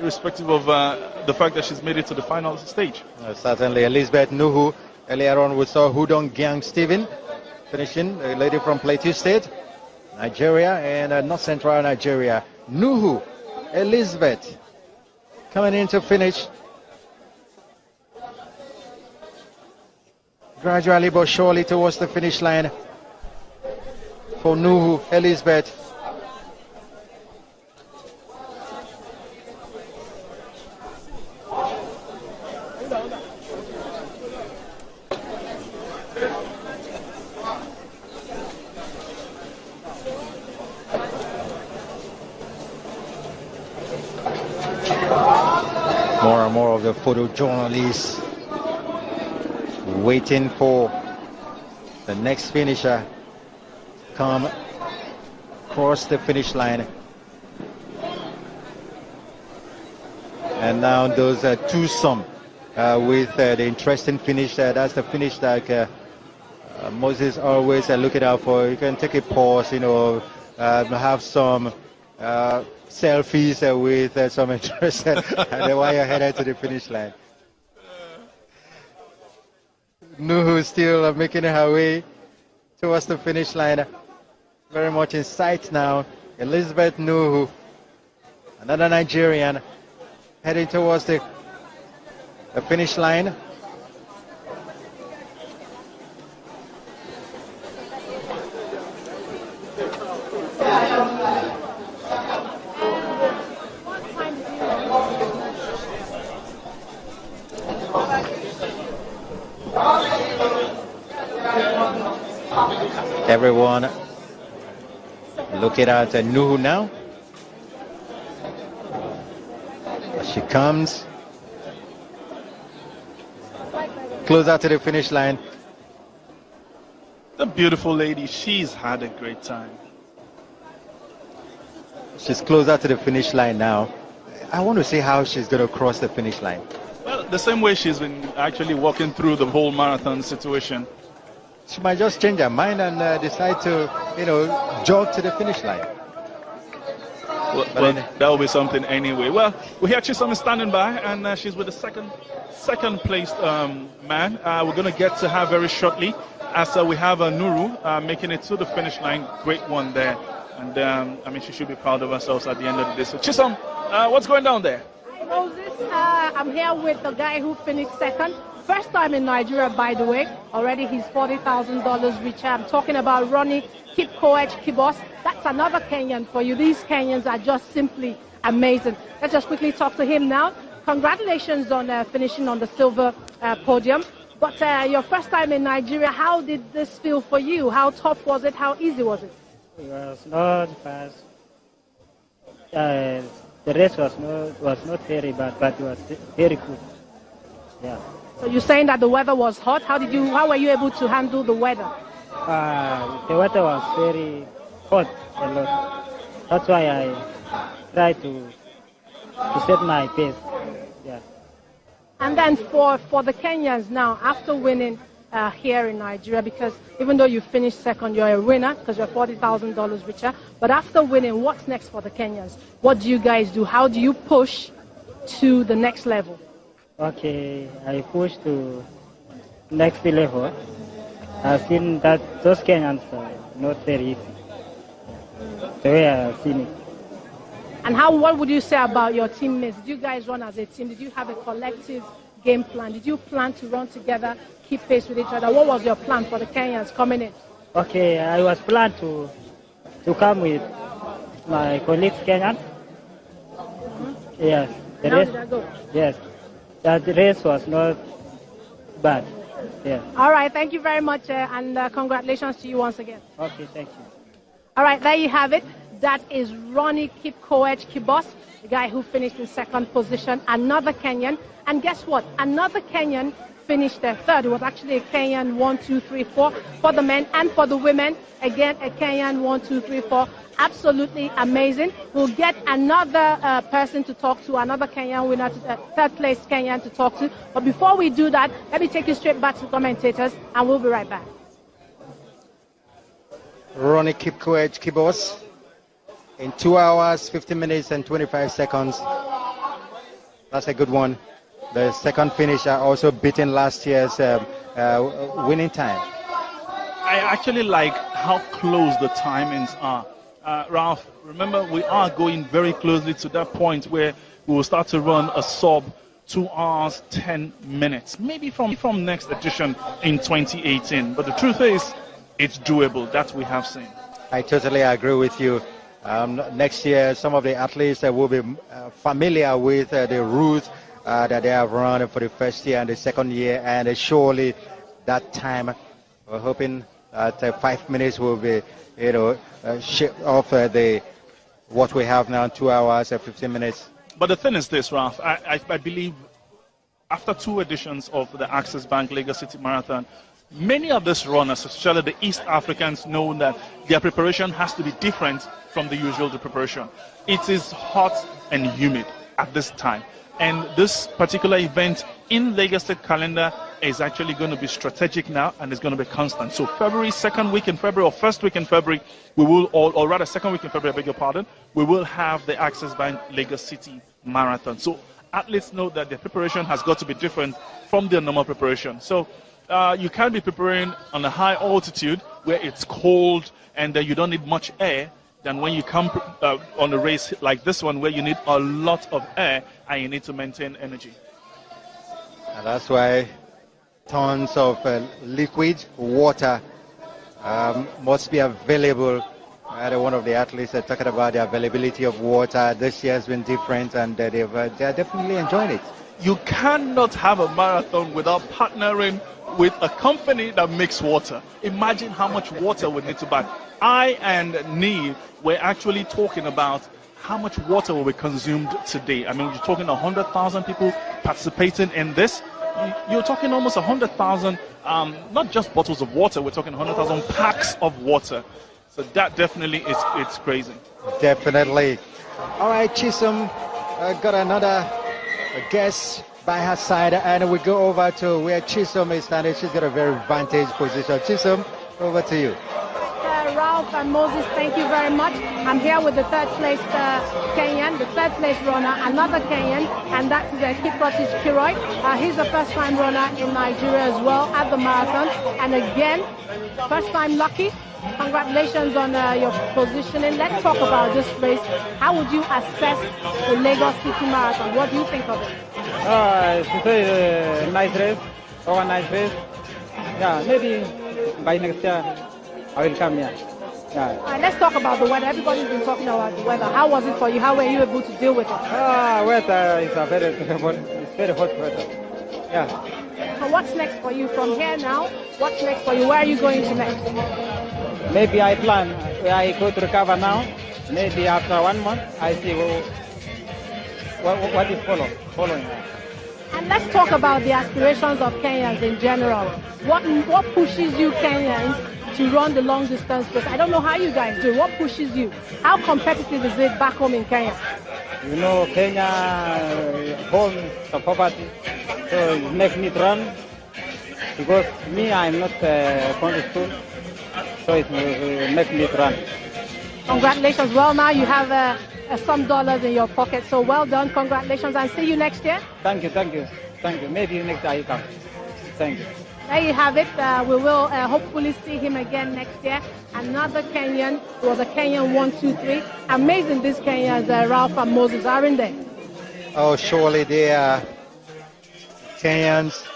irrespective of the fact that she's made it to the final stage. Certainly, Elizabeth Nuhu. Earlier on, we saw Hudong Gyang Stephen finishing, a lady from Plateau State, Nigeria, and North Central Nigeria. Nuhu, Elizabeth, coming in to finish. Gradually but surely towards the finish line for Nuhu, Elizabeth. More and more of the photojournalists waiting for the next finisher come across the finish line. And now those twosome with the interesting finish. That's the finish that Moses always looking out for. You can take a pause, have some selfies with some interest, and then while you're headed to the finish line. Nuhu still making her way towards the finish line. Very much in sight now. Elizabeth Nuhu, another Nigerian, heading towards the finish line. Everyone looking at Nuhu now as she comes closer to the finish line. The beautiful lady, she's had a great time. She's closer to the finish line now. I want to see how she's going to cross the finish line. Well, the same way she's been actually walking through the whole marathon situation. She might just change her mind and decide to, jog to the finish line. Well, that will be something anyway. Well, we hear Chisom is standing by, and she's with the second placed man. We're going to get to her very shortly, as we have Nuru making it to the finish line. Great one there, and she should be proud of herself at the end of the day. So Chisom, what's going down there? Hi Moses, I'm here with the guy who finished second. First time in Nigeria, by the way. Already he's $40,000 richer. I'm talking about Ronnie Kipkoech Kibos. That's another Kenyan for you. These Kenyans are just simply amazing. Let's just quickly talk to him now. Congratulations on finishing on the silver podium. But your first time in Nigeria, how did this feel for you? How tough was it? How easy was it? It was not fast. The race was not very bad, but it was very good. Yeah. So you're saying that the weather was hot. How were you able to handle the weather? The weather was very hot a lot. That's why I tried to set my pace. Yeah. And then for the Kenyans now, after winning here in Nigeria, because even though you finished second, you're a winner because you're $40,000 richer. But after winning, what's next for the Kenyans? What do you guys do? How do you push to the next level? Okay, I push to next level. I've seen that those Kenyans are not very easy. The way I've seen it. And what would you say about your teammates? Did you guys run as a team? Did you have a collective game plan? Did you plan to run together, keep pace with each other? What was your plan for the Kenyans coming in? Okay, I was planned to come with my colleagues Kenyan. Yes. How did that go? Yes. That race was not bad. Yeah. All right. Thank you very much, and congratulations to you once again. Okay. Thank you. All right. There you have it. That is Ronnie Kipkoech Kibos, the guy who finished in second position. Another Kenyan. And guess what? Another Kenyan finished third. It was actually a Kenyan 1, 2, 3, 4 for the men and for the women. Again, a Kenyan 1, 2, 3, 4. Absolutely amazing. We'll get another person to talk to, another Kenyan winner, third place Kenyan to talk to. But before we do that, let me take you straight back to the commentators, and we'll be right back. Ronnie Kipkoech Kibos in 2 hours, 50 minutes and 25 seconds That's a good one. The second finisher also beating last year's winning time. I actually like how close the timings are. Ralph, remember, we are going very closely to that point where we will start to run a sub 2 hours, 10 minutes, maybe from next edition in 2018. But the truth is, it's doable. That we have seen. I totally agree with you. Next year, some of the athletes will be familiar with the route that they have run for the first year and the second year, and surely that time, we're hoping that 5 minutes will be, shift off what we have now, 2 hours and 15 minutes. But the thing is this, Ralph, I believe after 2 editions of the Access Bank Lagos City Marathon, many of these runners, especially the East Africans, know that their preparation has to be different from the usual preparation. It is hot and humid at this time. And this particular event in Lagos State calendar is actually going to be strategic now, and it's going to be constant. So February, second week in February, or first week in February, we will, or rather second week in February, I beg your pardon, we will have the Access Bank Lagos City Marathon. So athletes know that their preparation has got to be different from their normal preparation. So you can't be preparing on a high altitude where it's cold and you don't need much air than when you come on a race like this one where you need a lot of air and you need to maintain energy. And that's why tons of liquid water must be available. One of the athletes talking about the availability of water. This year has been different, and they're definitely enjoying it. You cannot have a marathon without partnering with a company that makes water. Imagine how much water we need to buy. I and Neil were actually talking about how much water will be consumed today. I mean, you're talking 100,000 people participating in this. You're talking almost 100,000, not just bottles of water, we're talking 100,000 packs of water. So that definitely it's crazy. Definitely. All right, Chisom got another guest by her side, and we go over to where Chisom is standing. She's got a very vantage position. Chisom, over to you. Ralph and Moses, thank you very much. I'm here with the third place Kenyan, the third place runner, another Kenyan, and that is Kiprotich Kiroi. He's a first time runner in Nigeria as well at the marathon. And again, first time lucky. Congratulations on your positioning. Let's talk about this race. How would you assess the Lagos City Marathon? What do you think of it? It's a nice race, organized race. Yeah, maybe by next year I will come here. Yeah. All right, let's talk about the weather. Everybody's been talking about the weather. How was it for you? How were you able to deal with it? Weather is very hot weather. Yeah. So what's next for you from here now? What's next for you? Where are you going to next? Maybe I plan. I go to recover now. Maybe after 1 month, I see what is following. And let's talk about the aspirations of Kenyans in general. What pushes you Kenyans to run the long distance race? I don't know how you guys do. What pushes you? How competitive is it back home in Kenya? You know, Kenya, home, the poverty, so it makes me run. Because me, I'm not going to school, so it makes me run. Congratulations. Well, now you have some dollars in your pocket, so well done. Congratulations, and see you next year. Thank you. Maybe next year I come. Thank you. There you have it. We will hopefully see him again next year. Another Kenyan. It was a Kenyan 1, 2, 3. Amazing these Kenyans, Ralph and Moses, aren't they? Oh, surely they are Kenyans.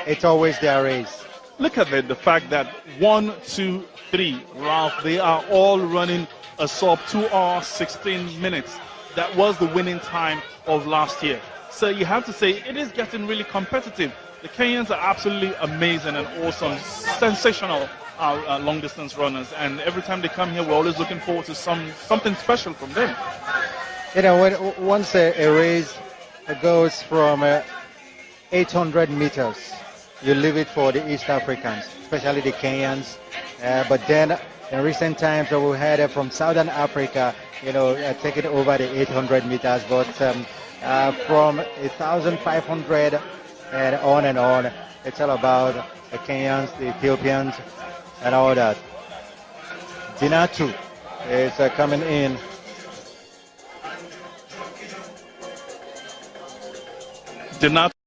It's always their race. Look at it, the fact that 1, 2, 3, Ralph, they are all running a sub 2 hours, 16 minutes. That was the winning time of last year. So you have to say it is getting really competitive. The Kenyans are absolutely amazing and awesome, sensational long distance runners. And every time they come here, we're always looking forward to something special from them. You know, once a race goes from 800 meters, you leave it for the East Africans, especially the Kenyans. But then in recent times, we had from Southern Africa, taking over the 800 meters. But from 1,500 and on, it's all about the Kenyans, the Ethiopians, and all that. Dinatu is coming in. did not